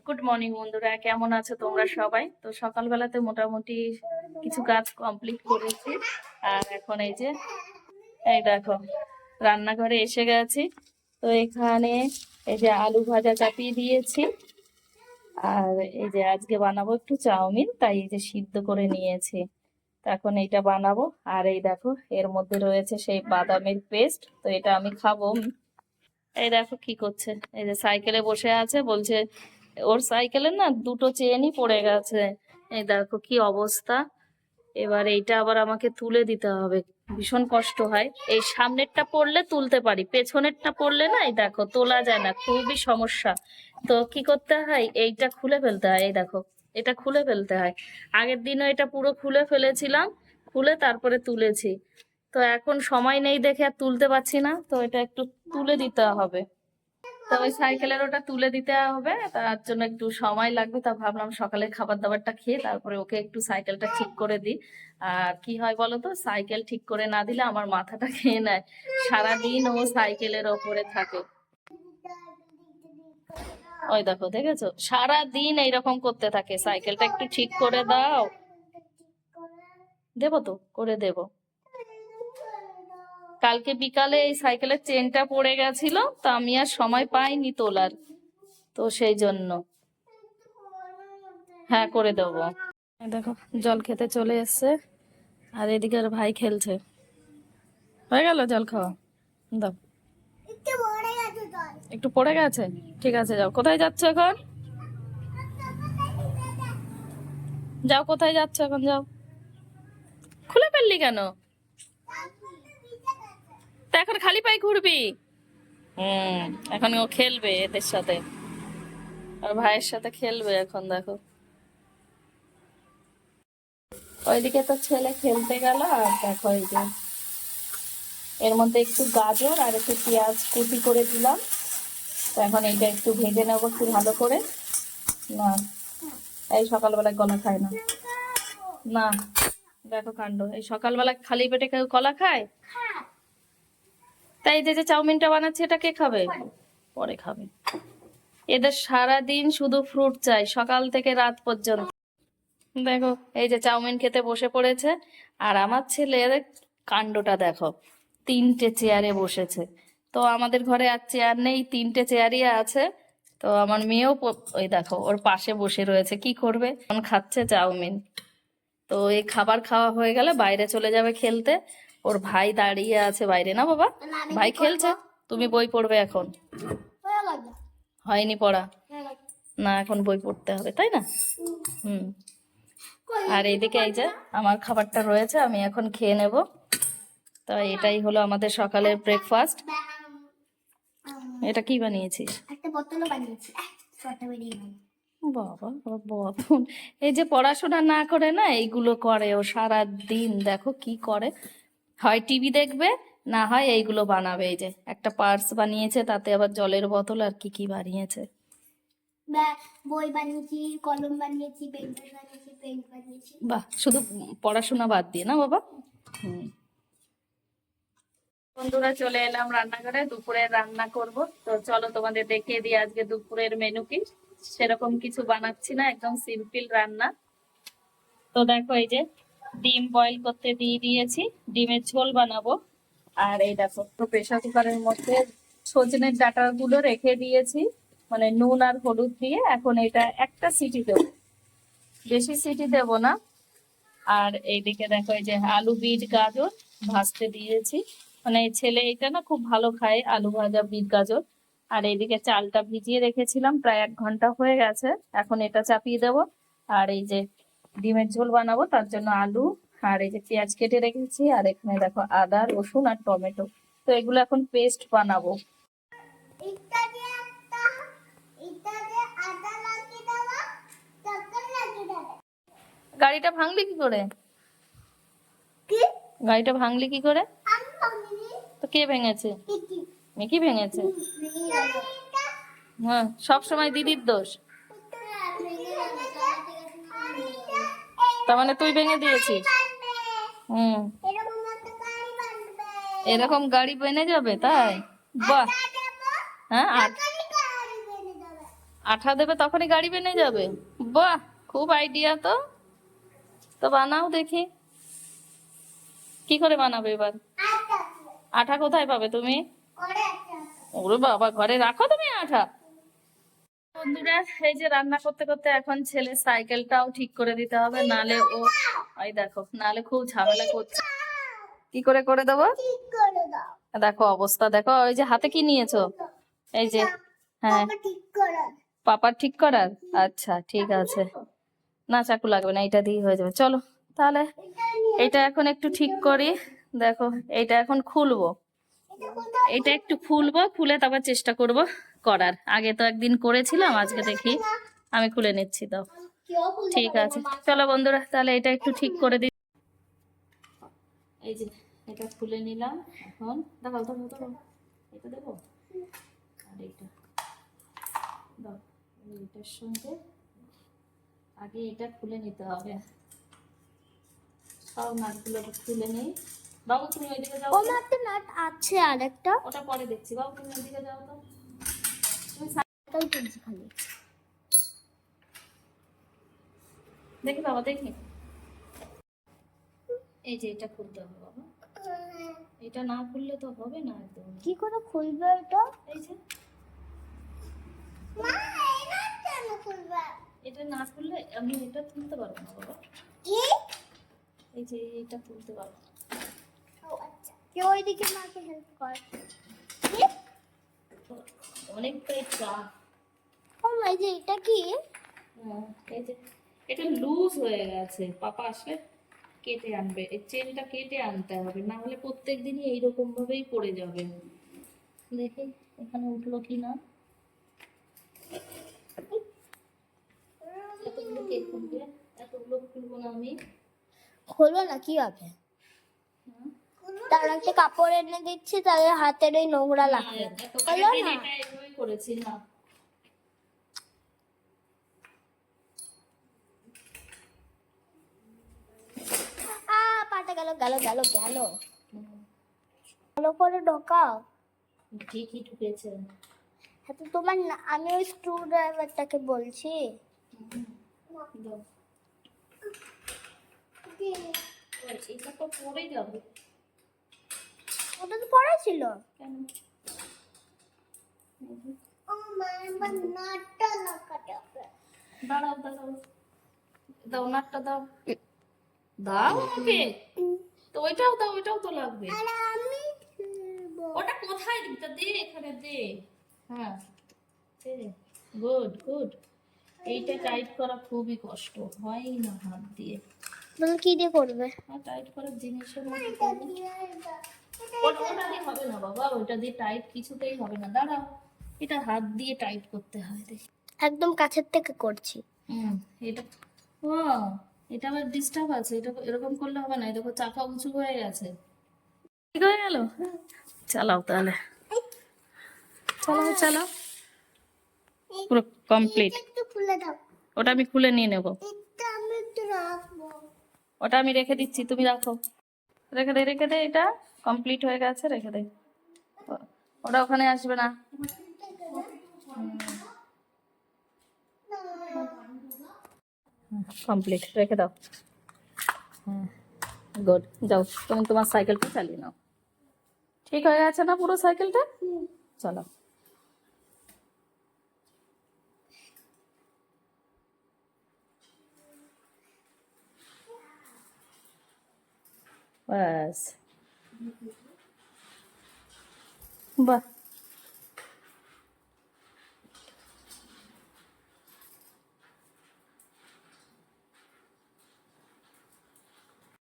Good morning বন্ধুরা, কেমন আছো তোমরা সবাই? তো সকালবেলাতে মোটামুটি কিছু কাজ কমপ্লিট করেছি। আর এখন এই দেখো রান্নাঘরে এসে গেছি। তো এখানে এই যে আলু ভাজা চাপিয়ে দিয়েছি। আর এই যে আজকে বানাবো একটু চাউমিন, তাই এই যে সিদ্ধ করে নিয়েছি। তো এখন এইটা বানাবো। আর এই দেখো এর মধ্যে রয়েছে সেই বাদামের পেস্ট, তো এটা আমি খাবো। এই দেখো কি করছে, এই যে সাইকেলে বসে আছে, বলছে ওর সাইকেলে না দুটো চেনই পড়ে গেছে। এই দেখো কি অবস্থা। এবার এইটা আবার আমাকে তুলে দিতে হবে, ভীষণ কষ্ট হয়। এই সামনেরটা পড়লে তুলতে পারি, পেছনেরটা পড়লে না এই দেখো তোলা যায় না, খুবই সমস্যা। তো কি করতে হয়, এইটা খুলে ফেলতে হয়। এই দেখো এটা খুলে ফেলতে হয়। আগের দিনও এটা পুরো খুলে ফেলেছিলাম, খুলে তারপরে তুলেছি। তো এখন সময় নেই দেখে আর তুলতে পারছি না, তো এটা একটু তুলে দিতে হবে। তো ওই সাইকেলের ওটা তুলে দিতে হবে, তার জন্য একটু সময় লাগবে। তা ভাবলাম সকালে খাবার দাবারটা খেয়ে তারপরে ওকে একটু সাইকেলটা ঠিক করে দিই। আর কি হয় বলতো, সাইকেল ঠিক করে না দিলে আমার মাথাটা খেয়ে নেয়। সারাদিন ও সাইকেলের ওপরে থাকে। ওই দেখো দেখেছো, সারাদিন এইরকম করতে থাকে। সাইকেলটা একটু ঠিক করে দাও। দেবো তো, করে দেবো। কালকে বিকালে এই সাইকেলের চেনটা পড়ে গেছিল, তো আমি আর সময় পাইনি তোলার, তো সেই জন্য। হ্যাঁ, করে দেবো। এই দেখো জল খেতে চলে এসছে, আর এদিকে আর ভাই খেলছে। হয়ে গেল জল খাওয়া? দাও। একটু পড়ে গেছে, ঠিক আছে যাও। কোথায় যাচ্ছ এখন? যাও, কোথায় যাচ্ছ এখন? যাও। খুলে ফেললি কেন? তা এখন খালি পায়ে ঘুরবি? এখন ও খেলবে এদের সাথে, আর ভাইয়ের সাথে খেলবে এখন। দেখো ওইদিকে তো ছেলে খেলতে গেল। আর দেখো এই যে এর মধ্যে একটু গাজর আর একটু পেঁয়াজ কুচি করে দিলাম। তো এখন এইটা একটু ভেজে নেবো একটু ভালো করে। না, এই সকালবেলায় কলা খায় না। না, দেখো কাণ্ড, এই সকালবেলা খালি পেটে কেউ কলা খায়? তাই যে যে চাউমিনটা বানাচ্ছি এটা কে খাবে? পরে খাবে। এদের সারা দিন শুধু ফ্রুট চাই, সকাল থেকে রাত পর্যন্ত। দেখো এই যে চাউমিন খেতে বসে পড়েছে। আর আমার ছেলের কাণ্ডটা দেখো, তিনটে চেয়ারে বসেছে। তো আমাদের ঘরে আর চেয়ার নেই, তিনটে চেয়ারই আছে। তো আমার মেয়েও ওই দেখো ওর পাশে বসে রয়েছে, কি করবে, এখন খাচ্ছে চাউমিন। তো এই খাবার খাওয়া হয়ে গেলে বাইরে চলে যাবে খেলতে। ওর ভাই দাঁড়িয়ে আছে বাইরে। না বাবা, ভাই খেলছে, তুমি বই পড়বে এখন। হয়নি পড়া? না, এখন বই পড়তে হবে, তাই না? হুম। আর এইদিকে এই যে আমার খাবারটা রয়েছে, আমি এখন খেয়ে নেব। তো এটাই হলো আমাদের সকালের ব্রেকফাস্ট। এটা কি বানিয়েছিস? একটা বোতলও বানিয়েছি। বাবা বদন, এই যে পড়াশোনা না করে না এইগুলো করে ও সারা দিন। দেখো কি করে, হয় টিভি দেখবে, না হয় এইগুলো বানাবে। এই যে একটা পার্স বানিয়েছে, তাতে আবার জলের বোতল আর কি কি বানিয়েছে। বই বানিয়েছি, কলম বানিয়েছি, পেন্সিল বানিয়েছি, পেন বানিয়েছি। বাহ, শুধু পড়াশোনা বাদ দিয়ে না বাবা। হুম। বন্ধুরা চলে এলাম রান্নাঘরে, দুপুরে রান্না করব। তো চলো তোমাদের দেখিয়ে দিই আজকে দুপুরের মেনু কি। সেরকম কিছু বানাচ্ছি না, একদম সিম্পল রান্না। তো দেখো এই যে ডিম বয়েল করতে দিয়ে দিয়েছি, ডিমের ঝোল বানাবো। আর এই দেখো প্রেসার কুকারের মধ্যে সজনের ডাঁটা গুলো রেখে দিয়েছি, মানে নুন আর হলুদ দিয়ে। এখন এটা একটা সিটি দেবো, বেশি সিটি দেবো না। আর এইদিকে দেখো এই যে আলু বিট গাজর ভাজতে দিয়েছি, মানে এই ছেলে এটা না খুব ভালো খায়, আলু ভাজা বিট গাজর। আর এইদিকে চালটা ভিজিয়ে রেখেছিলাম, প্রায় 1 ঘন্টা হয়ে গেছে। এখন এটা চাপিয়ে দেবো। আর এই যে ডিমের ঝোল বানাবো, তার জন্য আলু আর এই যে পেঁয়াজ কেটে রেখেছি। আর এখানে দেখো আদা রসুন আর টমেটো, তো এগুলো এখন পেস্ট বানাবো। গাড়িটা ভাঙলি কি করে? গাড়িটা ভাঙলি কি করে? তো কে ভেঙেছে? মিকি ভেঙেছে? হ্যাঁ, সব সময় দিদির দোষ। তার মানে তুই ভেঙে দিয়েছিস? হুম, এরকম গাড়ি বেনে যাবে তাই? বাহ। হ্যাঁ, আঠা দেবে তখনই গাড়ি বেনে যাবে। বাহ, খুব আইডিয়া তো। তো বানাও দেখি, কি করে বানাবে এবার? আঠা কোথায় পাবে তুমি? ওরে বাবা, ঘরে রাখো তুমি আঠা? বন্ধুরা, এই যে রান্না করতে করতে এখন ছেলে সাইকেলটাও ঠিক করে দিতে হবে, নালে ও, এই দেখো, নালে খুব ঝামেলা করছে। কি করে করে দেবো? দেখো অবস্থা, দেখো ওই যে হাতে কি নিয়েছো? এই যে, হ্যাঁ, পাপার ঠিক করার। আচ্ছা ঠিক আছে, না চাকু লাগবে না, এটা দিয়ে হয়ে যাবে। চলো তাহলে এটা এখন একটু ঠিক করি। দেখো এটা এখন খুলবো, এটা একটু খুলবো, খুলে তারপর চেষ্টা করব করার। আগে তো একদিন করেছিলাম, আজকে দেখি আমি খুলে নিচ্ছি। তো ঠিক আছে, চলো বন্ধুরা, তাহলে এটা একটু ঠিক করে দিই। এই যে এটা খুলে নিলাম এখন। দেখাও তো, এটা দেবো আর এটা দাও। এটার সঙ্গে আগে এটা খুলে নিতে হবে, সব নাটগুলো খুলে নেই। বাবু তুমি ওইদিকে যাও। ওর একটা নাট আছে আরেকটা, ওটা পরে দেখছি। বাবু তুমি ওইদিকে যাও তো, তুমি তাই কিনছি খালি। দেখি বাবা, দেখি। এই যে এটা খুলতে হবে বাবা, এটা না খুললে তো হবে না একদম। কি করে খুলবে এটা? এই যে মা, এটা কেন খুলবে? এটা না খুললে আমি এটা তুলতে পারবো না বাবা। কি? এই যে এটা তুলতে পারবো না। ও আচ্ছা, কেউ ওইদিকে মাকে হেল্প কর। কি? অনেকটাই চাপ। ও মা, যে এটা কি? হ্যাঁ, এই যে এটা লুজ হয়ে গেছে, পাপা আসলে কেটে আনবে। এই চেনটা কেটে আনতে হবে, না হলে প্রত্যেক দিনই এইরকম ভাবেই পড়ে যাবে। দেখি এখানে উঠলো কি না। এতগুলো কে খুলবে? এতগুলো খুলবো না আমি। খুলবো না, কি হবে? তার একটা কাপড় এনে দিচ্ছি, তাহলে হাতের এই নোংরা লাগবে। হলো না, এটা এইভাবেই করেছি না। পাটা গেল গেল গেল গেল। ভালো করে ঢোকাও। ঠিকই ঢুকেছে। হ্যাঁ, তো তোমার আমি ওই স্ক্রু ড্রাইভারটাকে বলছি। দাও। এটা তো পড়ে যাবে। ওটা তো পড়া ছিল। কেন? দাঁড়াও দাঁড়াও, দাও নাটটা দাও, দাও আমাকে। তো ওইটাও দাও, ওইটাও তো লাগবে। ওটা কোথায় দিতে? দে, এখানে দে। হ্যাঁ, গুড গুড। এইটা টাইট করা খুবই কষ্ট, হয় না হাত দিয়ে। তুমি কি দিয়ে করবে? টাইট করার জিনিসের মধ্যে করবো। ওটা দিয়ে হবে না বাবা, ওটা দিয়ে টাইট কিছুতেই হবে না। দাঁড়াও, এটা হাত দিয়ে টাইট করতে হয়। দেখি, একদম কাছের থেকে করছি। এটা, ও, এটা আবার ডিস্টার্ব আছে। এটা এরকম করলে হবে না। দেখো চাকা উঁচু হয়ে গেছে। ঠিক হয়ে গেল। চালাও তাহলে, চালাও চালাও, পুরো কমপ্লিট। একটু খুলে দাও। ওটা আমি খুলে নিয়ে নেব, এটা আমি একটু রাখবো। ওটা আমি রেখে দিচ্ছি, তুমি রাখো। রেখে দে, রেখে দে, এটা কমপ্লিট হয়ে গেছে, রেখে দে। ওটা ওখানে আসবে না। কমপ্লিট, রেখে দাও। হ্যাঁ, গুড। যাও তুমি তোমার সাইকেলটা চালিয়ে নাও। ঠিক হয়ে গেছে না পুরো সাইকেলটা? চলো। ব্যাস, বাহ।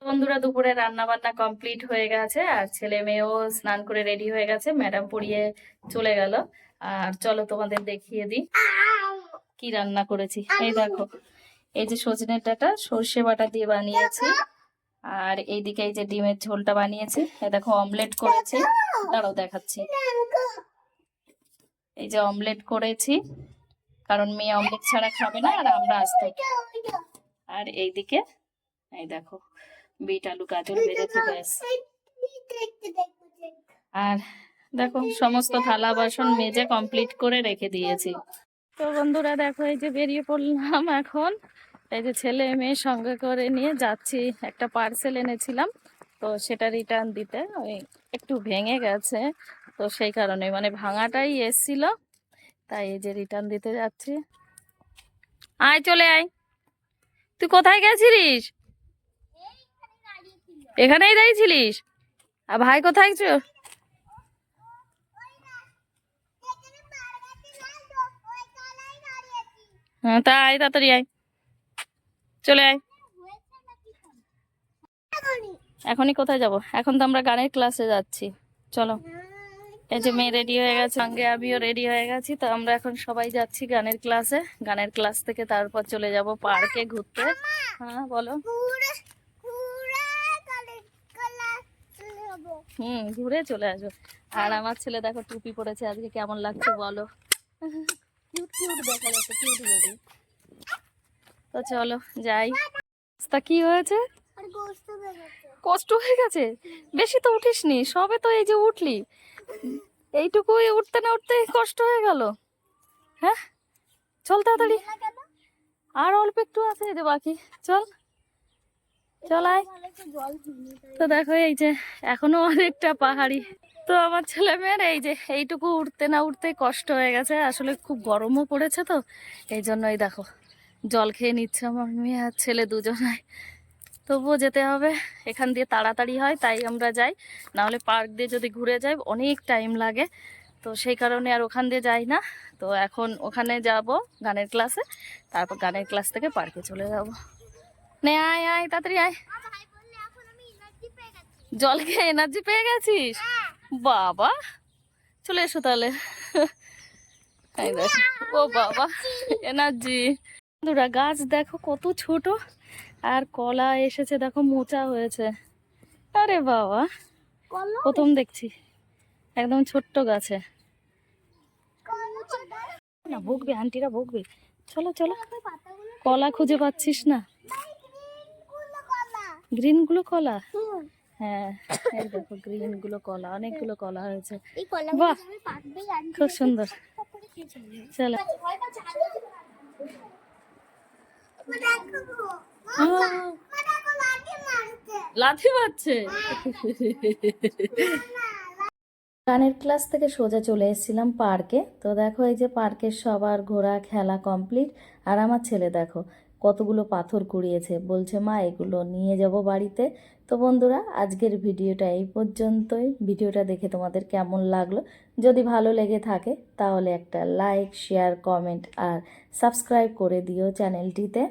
বন্ধুরা, দুপুরে রান্না বান্না কমপ্লিট হয়ে গেছে, আর ছেলে মেয়েও স্নান করে রেডি হয়ে গেছে, ম্যাডাম পড়িয়ে চলে গেল। আর চলো তোমাদের দেখিয়ে দিই কি রান্না করেছি। এই দেখো, এই যে সজনের ডাঁটা সর্ষে বাটা দিয়ে বানিয়েছি, আর এইদিকে এই যে ডিমের ঝোলটা বানিয়েছি। এই দেখো অমলেট করেছি, দাঁড়াও দেখাচ্ছি। এই যে অমলেট করেছি, কারণ মেয়ে অমলেট ছাড়া খাবে না, আর আমরা আসতে। আর এইদিকে এই দেখো বিট আলু গাজর ভেজেছি, ব্যাস। আর দেখো সমস্ত থালা বাসন মেজে কমপ্লিট করে রেখে দিয়েছি। তো বন্ধুরা দেখো এই যে বেরিয়ে পড়লাম এখন। এই যে ছেলে মেয়ে সঙ্গে করে নিয়ে যাচ্ছি, একটা পার্সেল এনেছিলাম তো সেটা রিটার্ন দিতে। ওই একটু ভেঙে গেছে, তো সেই কারণে মানে ভাঙাটাই এসছিল, তাই এই যে রিটার্ন দিতে যাচ্ছি। আয় চলে আয়। তুই কোথায় গেছিলিস? এখানেই দাঁড়িয়েছিলিস? আর ভাই কোথায় হ্যাঁ তা আয়, তাড়াতাড়ি আয়, চলে আয়। এখনই কোথায় যাব? এখন তো আমরা গানের ক্লাসে যাচ্ছি, চলো। এই যে মেয়ে রেডি হয়ে গেছে, সঙ্গে আমিও রেডি হয়ে গেছি। তো আমরা এখন সবাই যাচ্ছি গানের ক্লাসে। গানের ক্লাস থেকে তারপর চলে যাব পার্কে ঘুরতে। হ্যাঁ বলো। ঘুরে চলে আসবো। আর আমার ছেলে দেখো টুপি পরেছে, আজকে কেমন লাগছে বলো? কিউট কিউট দেখা যাচ্ছে, কিউট বেবি। তো চলো যাই। তা কি হয়েছে? কষ্ট হয়ে গেছে? বেশি তো উঠিসনি, সবে তো এই যে উঠলি, এইটুকুই উঠতে না উঠতে কষ্ট হয়ে গেল। হ্যাঁ চল তাড়াতাড়ি, আর অল্প একটু আছে এই যে বাকি, চল চলাই। তো দেখো এই যে এখনো অনেকটা পাহাড়ি। তো আমার ছেলে মেয়ের এই যে এইটুকু উঠতে না উঠতে কষ্ট হয়ে গেছে, আসলে খুব গরমও পড়েছে তো এই জন্যই দেখো জল খেয়ে নিচ্ছে আমার মেয়ে আর ছেলে দুজনাই। তবুও যেতে হবে, এখান দিয়ে তাড়াতাড়ি হয় তাই আমরা যাই, নাহলে পার্ক দিয়ে যদি ঘুরে যাই অনেক টাইম লাগে, তো সেই কারণে আর ওখান দিয়ে যাই না। তো এখন ওখানে যাব গানের ক্লাসে, তারপর গানের ক্লাস থেকে পার্কে চলে যাব। নে আয় আয় তাড়াতাড়ি আয়। জল খেয়ে এনার্জি পেয়ে গেছিস? বাবা চলে এসো তাহলে। এই দেখো, ও বাবা এনার্জি। বন্ধুরা গাছ দেখো কত ছোট, আর কলা এসেছে দেখো মোচা হয়েছে। আরে বাবা প্রথম দেখছি একদম ছোট্ট গাছে। না বকবে, আন্টিরা বকবে। চলো চলো, কলা খুঁজে পাচ্ছিস না? গ্রিন গুলো কলা, হ্যাঁ এই দেখো গ্রিন গুলো কলা, অনেকগুলো কলা হয়েছে। বাহ খুব সুন্দর। চলো লাথি মারছে। গানের ক্লাস থেকে সোজা চলে এসেছিলাম পার্কে। তো দেখো এই যে পার্কের সবার ঘোরা খেলা কমপ্লিট, আর আমার ছেলে দেখো কতগুলো পাথর কুড়িয়েছে, বলছে মা এগুলো নিয়ে যাব বাড়িতে। তো বন্ধুরা আজকের ভিডিওটা এই পর্যন্তই। ভিডিওটা দেখে তোমাদের কেমন লাগলো? যদি ভালো লেগে থাকে তাহলে একটা লাইক শেয়ার কমেন্ট আর সাবস্ক্রাইব করে দিও চ্যানেলটিতে।